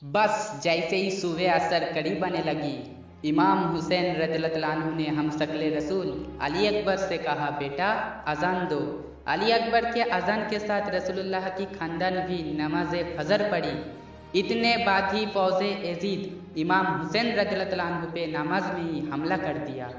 बस जैसे ही सुबह असर करीब आने लगी, इमाम हुसैन रज़ियल्लाहु अन्हु ने हम शक्ल रसूल अली अकबर से कहा, बेटा अजान दो। अली अकबर के अजान के साथ रसूलुल्लाह की खानदान भी नमाज फजर पढ़ी। इतने बाद ही फौज यजीद इमाम हुसैन रज़ियल्लाहु अन्हु पे नमाज में ही हमला कर दिया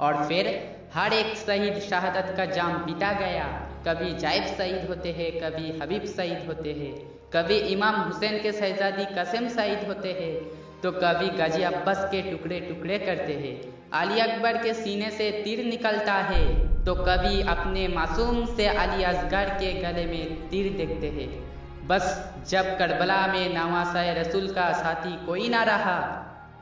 और फिर हर एक शहीद शहादत का जाम पीता गया। कभी जायद शहीद होते हैं, कभी हबीब शहीद होते हैं, कभी इमाम हुसैन के शहजादी कसम शहीद होते हैं, तो कभी गाजी अब्बास के टुकड़े टुकड़े करते हैं। अली अकबर के सीने से तीर निकलता है तो कभी अपने मासूम से अली असगर के गले में तीर देखते हैं। बस जब करबला में नवासाए रसूल का साथी कोई ना रहा,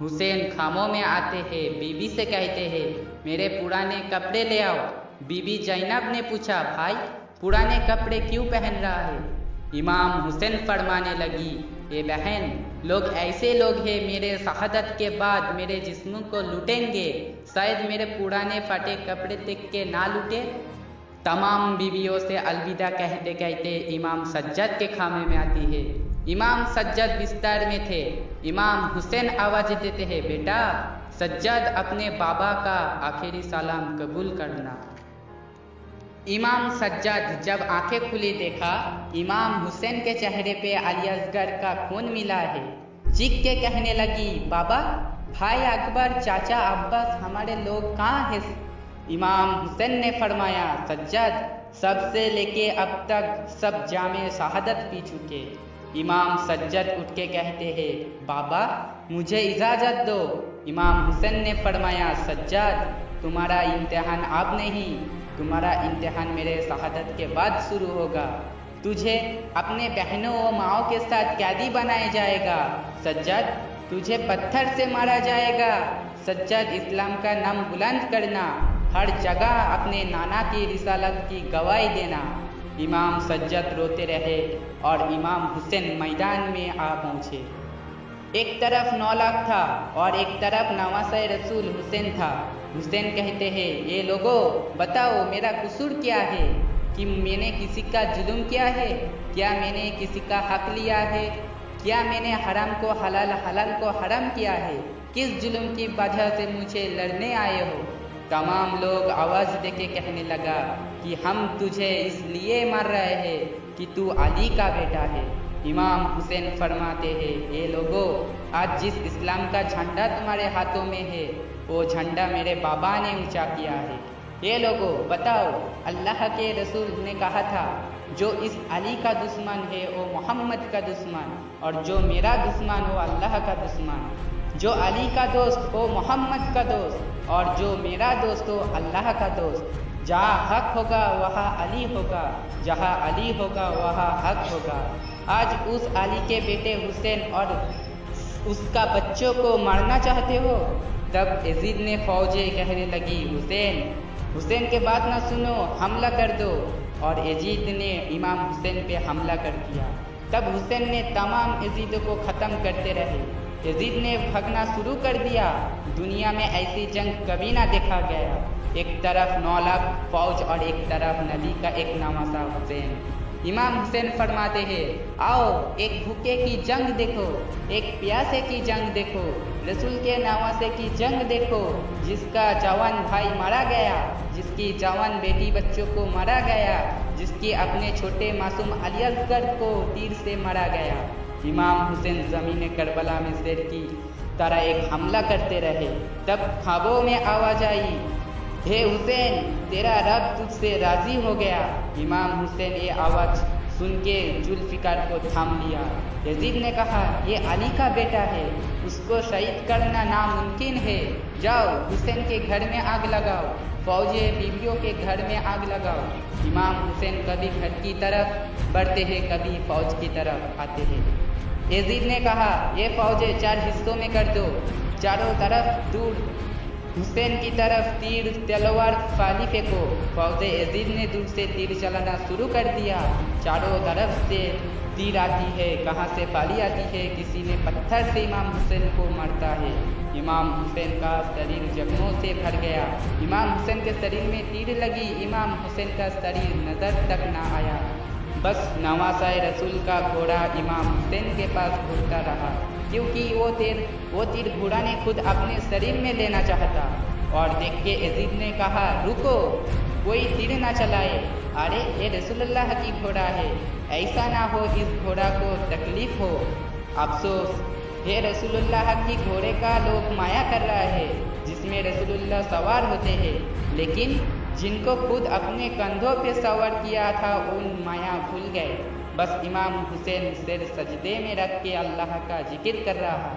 हुसैन खामों में आते हैं, बीबी से कहते हैं, मेरे पुराने कपड़े ले आओ। बीबी जैनब ने पूछा, भाई पुराने कपड़े क्यों पहन रहा है? इमाम हुसैन फरमाने लगी, ये बहन, लोग ऐसे लोग हैं मेरे शहादत के बाद मेरे जिस्म को लूटेंगे, शायद मेरे पुराने फटे कपड़े देख के ना लूटे। तमाम बीवियों से अलविदा कहते कहते इमाम सज्जद के खामे में आती है। इमाम सज्जद बिस्तर में थे। इमाम हुसैन आवाज देते हैं, बेटा सज्जद अपने बाबा का आखिरी सलाम कबूल करना। इमाम सज्जद जब आंखें खुली देखा, इमाम हुसैन के चेहरे पे अली असगर का खून मिला है। चीख के कहने लगी, बाबा, भाई अकबर, चाचा अब्बास, हमारे लोग कहाँ हैं? इमाम हुसैन ने फरमाया, सज्जद, सबसे लेके अब तक सब जामे शहादत पी चुके। इमाम सज्जद उठ के कहते हैं, बाबा मुझे इजाजत दो। इमाम हुसैन ने फरमाया, सज्जद, तुम्हारा इम्तिहान अब नहीं, तुम्हारा इम्तिहान मेरे शहादत के बाद शुरू होगा। तुझे अपने बहनों और माओ के साथ कैदी बनाया जाएगा। सज्जद, तुझे पत्थर से मारा जाएगा। सज्जद, इस्लाम का नाम बुलंद करना, हर जगह अपने नाना की रिसालत की गवाही देना। इमाम सज्जद रोते रहे और इमाम हुसैन मैदान में आ पहुँचे। एक तरफ 9 लाख था और एक तरफ नवासाए रसूल हुसैन था। हुसैन कहते हैं, ये लोगों बताओ मेरा कसूर क्या है? कि मैंने किसी का जुल्म किया है? क्या मैंने किसी का हक लिया है? क्या मैंने हराम को हलाल, हलाल को हराम किया है? किस जुल्म की वजह से मुझे लड़ने आए हो? तमाम लोग आवाज़ देके कहने लगा कि हम तुझे इसलिए मार रहे हैं कि तू अली का बेटा है। इमाम हुसैन फरमाते हैं, ये लोगों, आज जिस इस्लाम का झंडा तुम्हारे हाथों में है, वो झंडा मेरे बाबा ने ऊंचा किया है। ये लोगों बताओ, अल्लाह के रसूल ने कहा था, जो इस अली का दुश्मन है वो मोहम्मद का दुश्मन, और जो मेरा दुश्मन हो अल्लाह का दुश्मन। जो अली का दोस्त हो मोहम्मद का दोस्त, और जो मेरा दोस्त हो अल्लाह का दोस्त। जहाँ हक होगा वहाँ अली होगा, जहाँ अली होगा वहाँ हक होगा। आज उस अली के बेटे हुसैन और उसका बच्चों को मारना चाहते हो? तब यजीद ने फौजें कहने लगी, हुसैन, हुसैन के बात ना सुनो, हमला कर दो। और यजीद ने इमाम हुसैन पे हमला कर दिया। तब हुसैन ने तमाम यजीदों को ख़त्म करते रहे। यजीद ने भागना शुरू कर दिया। दुनिया में ऐसी जंग कभी ना देखा गया। एक तरफ 9 लाख फौज और एक तरफ नबी का एक नवासा हुसैन। इमाम हुसैन फरमाते हैं, आओ एक भूखे की जंग देखो, एक प्यासे की जंग देखो, रसूल के नवासे की जंग देखो, जिसका जवान भाई मारा गया, जिसकी जवान बेटी बच्चों को मारा गया, जिसकी अपने छोटे मासूम अली असगर को तीर से मारा गया। इमाम हुसैन ज़मीन करबला में शेर की तरह एक हमला करते रहे। तब ख्वाबों में आवाज़ आई, हे हुसैन, तेरा रब तुझसे राजी हो गया। इमाम हुसैन ये आवाज़ सुन के जुल्फ़िकार को थाम लिया। यजीद ने कहा, ये अली का बेटा है, उसको शहीद करना नामुमकिन है। जाओ हुसैन के घर में आग लगाओ, फौजे बीवियों के घर में आग लगाओ। इमाम हुसैन कभी घर की तरफ बढ़ते हैं, कभी फौज की तरफ आते हैं। यजीद ने कहा, ये फौजें 4 हिस्सों में कर दो, चारों तरफ दूर हुसैन की तरफ तीर तलवार फाली फेंको। फौज यजीद ने दूर से तीर चलाना शुरू कर दिया। चारों तरफ से तीर आती है, कहाँ से फाली आती है, किसी ने पत्थर से इमाम हुसैन को मारता है। इमाम हुसैन का शरीर जख्मों से भर गया। इमाम हुसैन के शरीर में तीर लगी, इमाम हुसैन का शरीर नज़र तक ना आया। बस नवासा रसूल का घोड़ा इमाम हुसैन के पास घूरता रहा, क्योंकि वो तीर घोड़ा ने खुद अपने शरीर में लेना चाहता। और देख के यजीद ने कहा, रुको, कोई तीर ना चलाए। अरे ये रसूलुल्लाह की घोड़ा है, ऐसा ना हो इस घोड़ा को तकलीफ हो। अफसोस, हे रसूलुल्लाह की घोड़े का लोग माया कर रहा है, जिसमें रसूलुल्लाह सवार होते हैं, लेकिन जिनको खुद अपने कंधों पे सवार किया था उन माया भूल गए। बस इमाम हुसैन सिर सजदे में रख के अल्लाह का जिक्र कर रहा।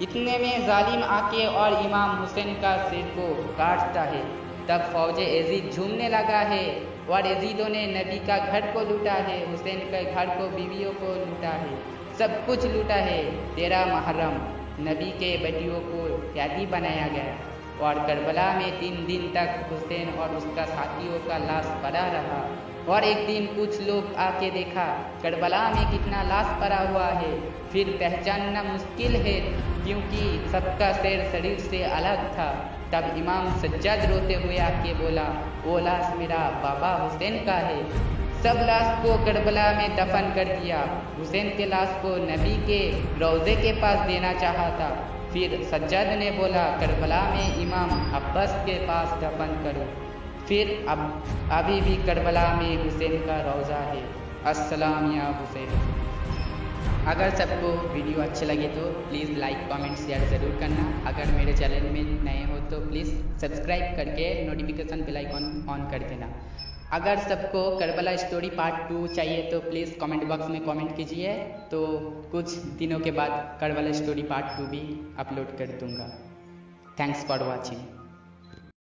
इतने में जालिम आके और इमाम हुसैन का सिर को काटता है। तब फौजे यजीद झूमने लगा है और यजीदों ने नबी का घर को लूटा है, हुसैन के घर को, बीवियों को लूटा है, सब कुछ लूटा है। 13 मुहर्रम नबी के बेटियों को कैदी बनाया गया और करबला में 3 दिन तक हुसैन और उसका साथियों का लाश पड़ा रहा। और एक दिन कुछ लोग आके देखा करबला में कितना लाश पड़ा हुआ है, फिर पहचानना मुश्किल है क्योंकि सबका सिर शरीर से अलग था। तब इमाम सज्जाद रोते हुए आके बोला, वो लाश मेरा बाबा हुसैन का है। सब लाश को करबला में दफन कर दिया। हुसैन के लाश को नबी के रोज़े के पास देना चाहा था। फिर सज्जाद ने बोला, करबला में इमाम अब्बास के पास दफन करो। फिर अब अभी भी करबला में हुसैन का रोज़ा है। अस्सलाम या हुसैन। अगर सबको वीडियो अच्छे लगे तो प्लीज़ लाइक, कमेंट, शेयर ज़रूर करना। अगर मेरे चैनल में नए हो तो प्लीज़ सब्सक्राइब करके नोटिफिकेशन बेल आइकॉन ऑन कर देना। अगर सबको करबला स्टोरी पार्ट 2 चाहिए तो प्लीज़ कमेंट बॉक्स में कमेंट कीजिए, तो कुछ दिनों के बाद करबला स्टोरी पार्ट 2 भी अपलोड कर दूँगा। Thanks for watching.